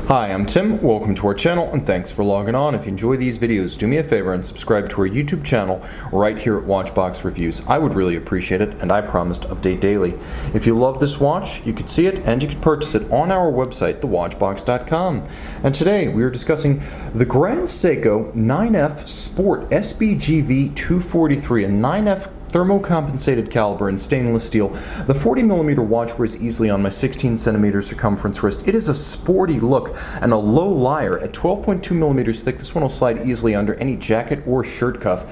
Hi, I'm Tim. Welcome to our channel and thanks for logging on. If you enjoy these videos, do me a favor and subscribe to our YouTube channel right here at Watchbox Reviews. I would really appreciate it, and I promise to update daily. If you love this watch, you could see it and you could purchase it on our website, thewatchbox.com. And today we are discussing the Grand Seiko 9F Sport SBGV243, a 9F thermocompensated caliber in stainless steel. The 40mm watch wears easily on my 16cm circumference wrist. It is a sporty look and a low liar. At 12.2mm thick, this one will slide easily under any jacket or shirt cuff.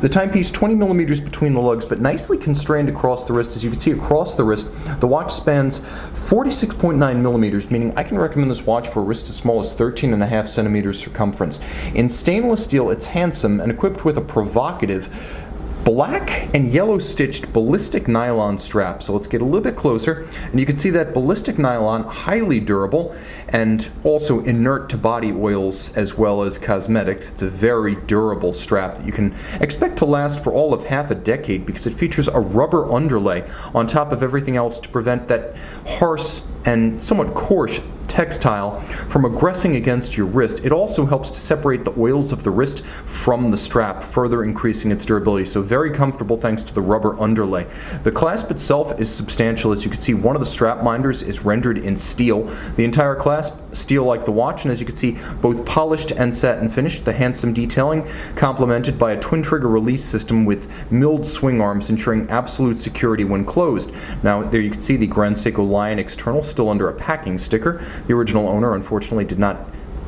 The timepiece 20mm between the lugs, but nicely constrained across the wrist. As you can see across the wrist, the watch spans 46.9mm, meaning I can recommend this watch for a wrist as small as 13.5cm circumference. In stainless steel, it's handsome and equipped with a provocative black and yellow stitched ballistic nylon strap. So let's get a little bit closer, and you can see that ballistic nylon, highly durable and also inert to body oils as well as cosmetics. It's a very durable strap that you can expect to last for all of half a decade because it features a rubber underlay on top of everything else to prevent that harsh and somewhat coarse textile from aggressing against your wrist. It also helps to separate the oils of the wrist from the strap, further increasing its durability. So very comfortable thanks to the rubber underlay. The clasp itself is substantial. As you can see, one of the strap minders is rendered in steel. The entire clasp steel like the watch, and as you can see, both polished and satin finished. The handsome detailing complemented by a twin trigger release system with milled swing arms, ensuring absolute security when closed. Now there you can see the Grand Seiko Lion external still under a packing sticker. The original owner unfortunately did not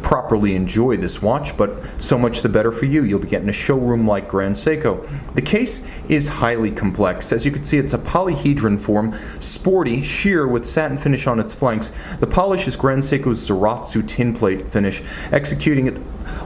properly enjoy this watch, but so much the better for you. You'll be getting a showroom like Grand Seiko. The case is highly complex. As you can see, it's a polyhedron form, sporty, sheer with satin finish on its flanks. The polish is Grand Seiko's Zaratsu tin plate finish, executing it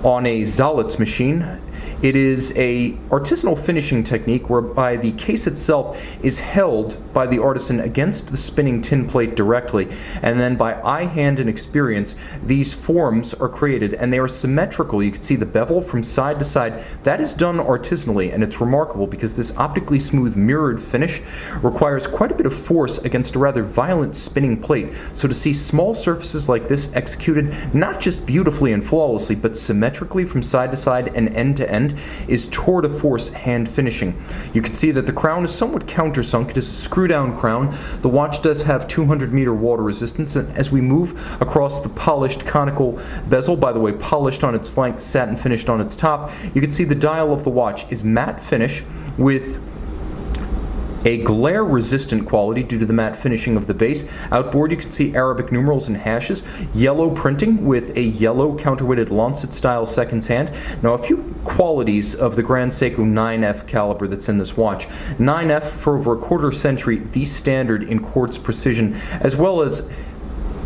on a Zalitz machine. It is a artisanal finishing technique whereby the case itself is held by the artisan against the spinning tin plate directly, and then by eye, hand, and experience, these forms are created, and they are symmetrical. You can see the bevel from side to side. That is done artisanally, and it's remarkable because this optically smooth mirrored finish requires quite a bit of force against a rather violent spinning plate. So to see small surfaces like this executed not just beautifully and flawlessly, but symmetrically from side to side and end to end is tour de force hand finishing. You can see that the crown is somewhat countersunk. It is a screw down crown. The watch does have 200-meter water resistance, and as we move across the polished conical bezel, by the way, polished on its flank, satin finished on its top, you can see the dial of the watch is matte finish with a glare resistant quality due to the matte finishing of the base. Outboard you can see Arabic numerals and hashes, yellow printing with a yellow counterweighted lancet style seconds hand. Now a few qualities of the Grand Seiko 9F caliber that's in this watch. 9F for over a quarter century, the standard in quartz precision, as well as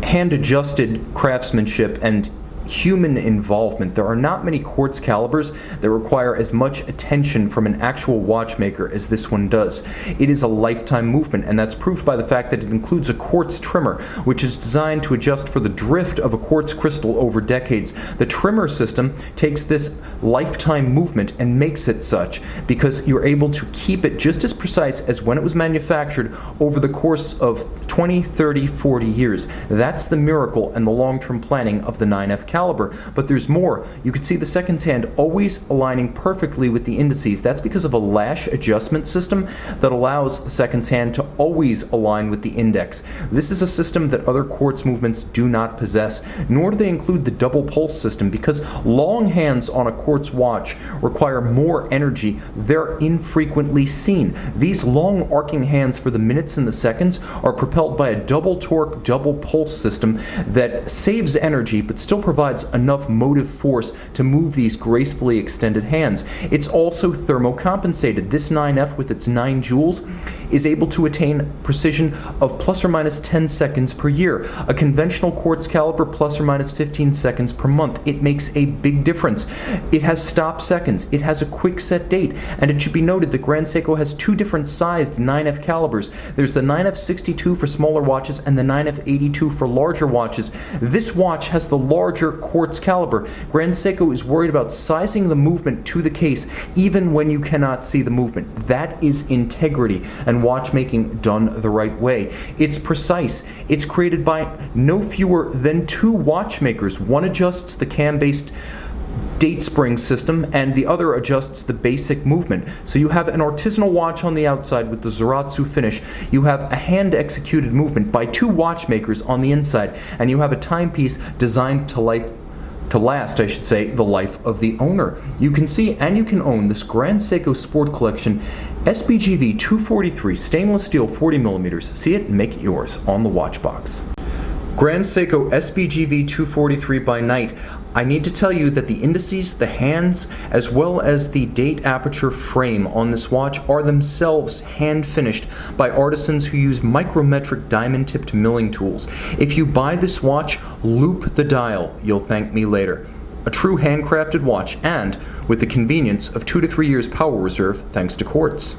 hand adjusted craftsmanship and human involvement. There are not many quartz calibers that require as much attention from an actual watchmaker as this one does. It is a lifetime movement, and that's proved by the fact that it includes a quartz trimmer, which is designed to adjust for the drift of a quartz crystal over decades. The trimmer system takes this lifetime movement and makes it such because you're able to keep it just as precise as when it was manufactured over the course of 20, 30, 40 years. That's the miracle and the long-term planning of the 9F caliber. But there's more. You can see the seconds hand always aligning perfectly with the indices. That's because of a lash adjustment system that allows the seconds hand to always align with the index. This is a system that other quartz movements do not possess, nor do they include the double pulse system because long hands on a quartz watch require more energy. They're infrequently seen. These long arcing hands for the minutes and the seconds are propelled by a double torque, double pulse system that saves energy but still provides enough motive force to move these gracefully extended hands. It's also thermocompensated. This 9F with its 9 joules is able to attain precision of plus or minus 10 seconds per year. A conventional quartz caliber plus or minus 15 seconds per month. It makes a big difference. It has stop seconds. It has a quick set date. And it should be noted that Grand Seiko has two different sized 9F calibers. There's the 9F62 for smaller watches and the 9F82 for larger watches. This watch has the larger quartz caliber. Grand Seiko is worried about sizing the movement to the case even when you cannot see the movement. That is integrity and watchmaking done the right way. It's precise. It's created by no fewer than 2 watchmakers. One adjusts the cam-based date spring system and the other adjusts the basic movement. So you have an artisanal watch on the outside with the Zaratsu finish. You have a hand-executed movement by 2 watchmakers on the inside, and you have a timepiece designed to last, the life of the owner. You can see and you can own this Grand Seiko Sport Collection SBGV243 stainless steel 40mm. See it and make it yours on the watch box. Grand Seiko SBGV243 by night. I need to tell you that the indices, the hands, as well as the date aperture frame on this watch are themselves hand-finished by artisans who use micrometric diamond-tipped milling tools. If you buy this watch, loop the dial. You'll thank me later. A true handcrafted watch, and with the convenience of 2 to 3 years power reserve thanks to quartz.